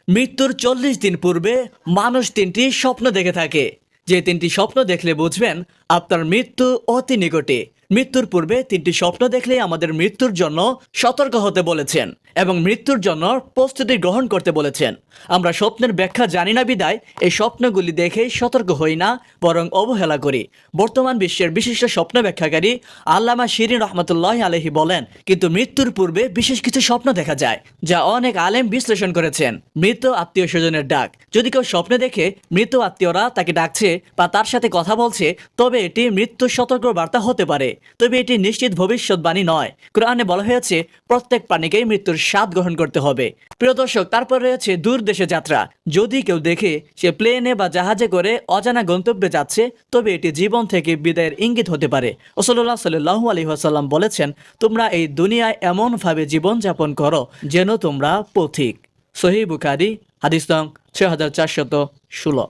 মৃত্যুর 40 দিন পূর্বে মানুষ 3টি স্বপ্ন দেখে থাকে। যে 3টি স্বপ্ন দেখলে বুঝবেন আপনার মৃত্যু অতি নিকটে। মৃত্যুর পূর্বে 3টি স্বপ্ন দেখলে আমাদের মৃত্যুর জন্য সতর্ক হতে বলেছেন এবং মৃত্যুর জন্য প্রস্তুতি গ্রহণ করতে বলেছেন। আমরা স্বপ্নের ব্যাখ্যা জানি না বিদায় এই স্বপ্নগুলি দেখেই সতর্ক হই না, বরং অবহেলা করি। বর্তমান বিশ্বের বিশিষ্ট স্বপ্ন ব্যাখ্যাকারী আল্লামা শিরিন রহমতুল্লাহ আলাইহি বলেন, কিন্তু মৃত্যুর পূর্বে বিশেষ কিছু স্বপ্ন দেখা যায় যা অনেক আলেম বিশ্লেষণ করেছেন। মৃত আত্মীয় স্বজনের ডাক। যদি কেউ স্বপ্নে দেখে মৃত আত্মীয়রা তাকে ডাকছে বা তার সাথে কথা বলছে, তবে এটি মৃত্যুর সতর্ক বার্তা হতে পারে, তবে এটি নিশ্চিত ভবিষ্যৎবাণী নয়। কোরআনে বলা হয়েছে প্রত্যেক প্রাণীকেই মৃত্যুর স্বাদ গ্রহণ করতে হবে। প্রিয় দর্শক, তারপর রয়েছে দূর দেশে যাত্রা। যদি কেউ দেখে সে প্লেনে বা জাহাজে করে অজানা গন্তব্যে যাচ্ছে, তবে এটি জীবন থেকে বিদায়ের ইঙ্গিত হতে পারে। রাসূলুল্লাহ সাল্লাল্লাহু আলাইহি ওয়াসাল্লাম বলেছেন, তোমরা এই দুনিয়ায় এমনভাবে জীবনযাপন করো যেন তোমরা পথিক। সহিহ বুখারী, হাদিস নং 6416।